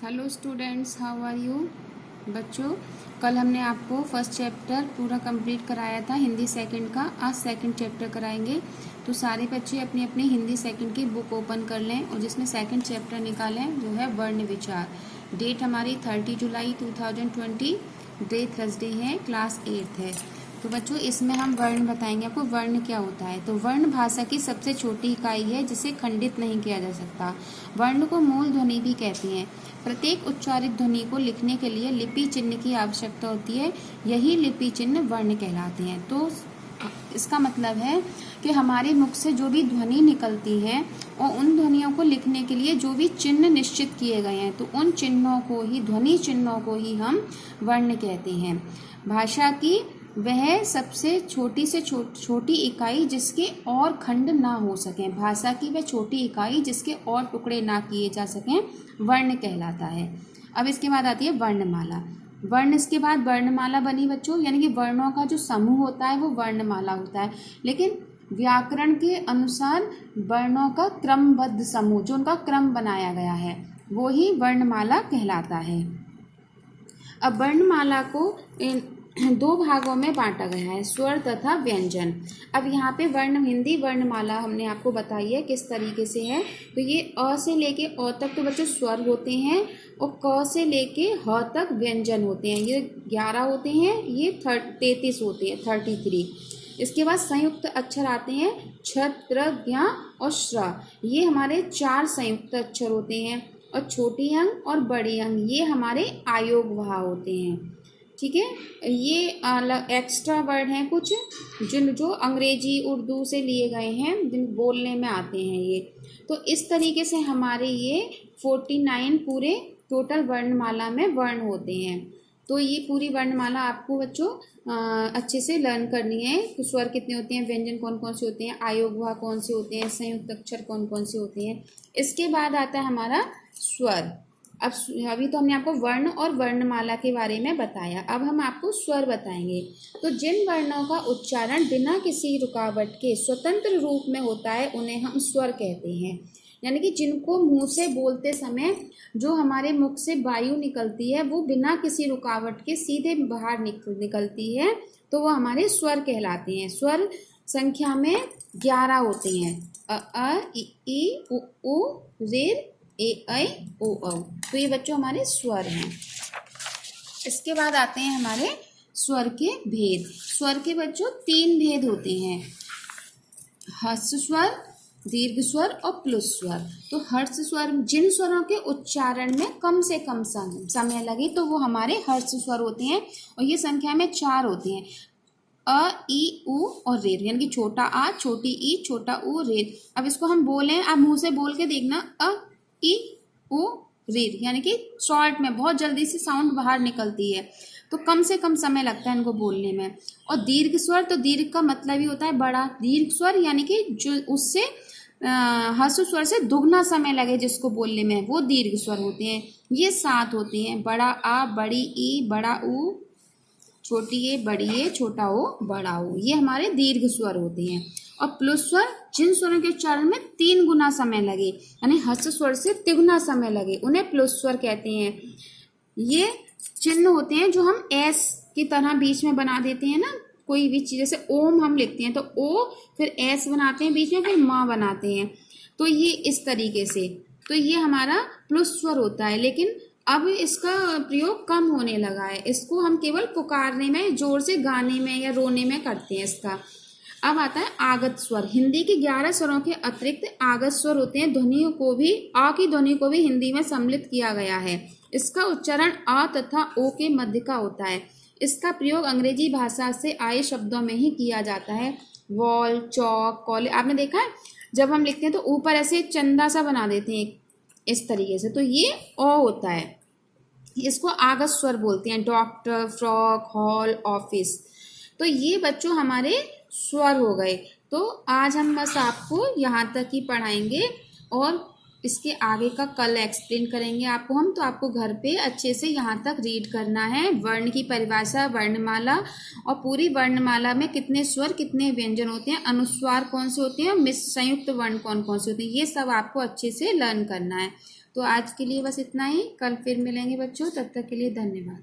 Hello students, how are you. बच्चों, कल हमने आपको फर्स्ट चैप्टर पूरा कंप्लीट कराया था हिंदी सेकंड का। आज सेकंड चैप्टर कराएंगे। तो सारे बच्चे अपनी अपनी हिंदी सेकंड की बुक ओपन कर लें और जिसमें सेकंड चैप्टर निकालें जो है वर्ण विचार। डेट हमारी 30 जुलाई 2020, डे थर्सडे है, क्लास 8 है। तो बच्चों, इसमें हम वर्ण बताएंगे आपको। वर्ण क्या होता है? तो वर्ण भाषा की सबसे छोटी इकाई है जिसे खंडित नहीं किया जा सकता। वर्ण को मूल ध्वनि भी कहते हैं। प्रत्येक उच्चारित ध्वनि को लिखने के लिए लिपि चिन्ह की आवश्यकता होती है। यही लिपि चिन्ह वर्ण कहलाते हैं। तो इसका मतलब है कि हमारे मुख से जो भी ध्वनि निकलती है और उन ध्वनियों को लिखने के लिए जो भी चिन्ह निश्चित किए गए हैं, तो उन चिन्हों को ही, ध्वनि चिन्हों को ही हम वर्ण कहते हैं। भाषा की वह सबसे छोटी से छोटी इकाई जिसके और खंड ना हो सकें, भाषा की वह छोटी इकाई जिसके और टुकड़े ना किए जा सकें, वर्ण कहलाता है। अब इसके बाद आती है वर्णमाला। वर्ण, इसके बाद वर्णमाला बनी बच्चों, यानी कि वर्णों का जो समूह होता है वो वर्णमाला होता है। लेकिन व्याकरण के अनुसार वर्णों का क्रमबद्ध समूह, जो उनका क्रम बनाया गया है, वो ही वर्णमाला कहलाता है। अब वर्णमाला को दो भागों में बांटा गया है, स्वर तथा व्यंजन। अब यहाँ पे वर्ण, हिंदी वर्णमाला हमने आपको बताई है किस तरीके से है। तो ये अ से लेके अ तक तो बच्चों स्वर होते हैं और क से लेके ह तक व्यंजन होते हैं। ये 11 होते हैं, ये 33 होते हैं, 33। इसके बाद संयुक्त अक्षर आते हैं छ, त्र, ज्ञ और श्र। ये हमारे 4 संयुक्त अक्षर होते हैं। और छोटी अंग और बड़ी अंग ये हमारे आयोगवाह होते हैं। ठीक है, ये अलग एक्स्ट्रा वर्ड हैं कुछ जो अंग्रेजी उर्दू से लिए गए हैं, जिन बोलने में आते हैं ये। तो इस तरीके से हमारे ये 49 पूरे टोटल वर्णमाला में वर्ण होते हैं। तो ये पूरी वर्णमाला आपको बच्चों अच्छे से लर्न करनी है। तो स्वर कितने होते हैं, व्यंजन कौन कौन से होते हैं, आयोगवाह कौन से होते हैं, संयुक्त अक्षर कौन कौन से होते हैं। इसके बाद आता है हमारा स्वर। अब अभी तो हमने आपको वर्ण और वर्णमाला के बारे में बताया, अब हम आपको स्वर बताएंगे। तो जिन वर्णों का उच्चारण बिना किसी रुकावट के स्वतंत्र रूप में होता है उन्हें हम स्वर कहते हैं। यानी कि जिनको मुंह से बोलते समय जो हमारे मुख से वायु निकलती है वो बिना किसी रुकावट के सीधे बाहर निकलती है, तो वो हमारे स्वर कहलाते हैं। स्वर संख्या में 11 होते हैं। अ, ई, उ, ऋ, ए, ऐ, ओ, औ। तो ये बच्चों हमारे स्वर हैं। इसके बाद आते हैं हमारे स्वर के भेद। स्वर के बच्चों 3 भेद होते हैं, हर्ष स्वर, दीर्घ स्वर और प्लुत स्वर। तो हर्ष स्वर, जिन स्वरों के उच्चारण में कम से कम समय लगे तो वो हमारे हर्ष स्वर होते हैं। और ये संख्या में 4 होते हैं, अ, ई, उ और रे। यानी कि छोटा आ, छोटी ई, छोटा उ, रे। अब इसको हम बोलें, आप मुंह से बोल के देखना, अ, ई, उ, रीर, यानी कि शॉर्ट में बहुत जल्दी से साउंड बाहर निकलती है। तो कम से कम समय लगता है इनको बोलने में। और दीर्घ स्वर, तो दीर्घ का मतलब ही होता है बड़ा। दीर्घ स्वर यानी कि जो उससे ह्रस्व स्वर से दुगना समय लगे जिसको बोलने में, वो दीर्घ स्वर होते हैं। ये 7 होते हैं, बड़ा आ, बड़ी ई, बड़ा उ, छोटी ए, बड़ी ए, छोटा ओ, बड़ा ओ। ये हमारे दीर्घ स्वर होते हैं। और प्लुत स्वर, जिन स्वरों के उच्चारण में 3 गुना समय लगे, यानी हर्ष स्वर से तिगुना समय लगे, उन्हें प्लुत स्वर कहते हैं। ये चिन्ह होते हैं जो हम एस की तरह बीच में बना देते हैं ना, कोई भी चीज, जैसे ओम हम लिखते हैं तो ओ, फिर एस बनाते हैं बीच में, फिर माँ बनाते हैं। तो ये इस तरीके से, तो ये हमारा प्लुत स्वर होता है। लेकिन अब इसका प्रयोग कम होने लगा है। इसको हम केवल पुकारने में, जोर से गाने में या रोने में करते हैं इसका। अब आता है आगत स्वर। हिंदी के 11 स्वरों के अतिरिक्त आगत स्वर होते हैं। ध्वनियों को भी, आ की ध्वनि को भी हिंदी में सम्मिलित किया गया है। इसका उच्चारण आ तथा ओ के मध्य का होता है। इसका प्रयोग अंग्रेजी भाषा से आए शब्दों में ही किया जाता है। वॉल, चौक, कॉलेज, आपने देखा है जब हम लिखते हैं तो ऊपर ऐसे चंदा सा बना देते हैं इस तरीके से, तो ये ओ होता है। इसको आगत स्वर बोलते हैं। Doctor, frock, hall, office. तो ये बच्चों हमारे स्वर हो गए। तो आज हम बस आपको यहाँ तक ही पढ़ाएंगे और इसके आगे का कल एक्सप्लेन करेंगे आपको हम। तो आपको घर पे अच्छे से यहाँ तक रीड करना है। वर्ण की परिभाषा, वर्णमाला और पूरी वर्णमाला में कितने स्वर, कितने व्यंजन होते हैं, अनुस्वार कौन से होते हैं और संयुक्त वर्ण कौन कौन से होते हैं, ये सब आपको अच्छे से लर्न करना है। तो तो आज के लिए बस इतना ही, कल फिर मिलेंगे बच्चों, तब तक के लिए धन्यवाद।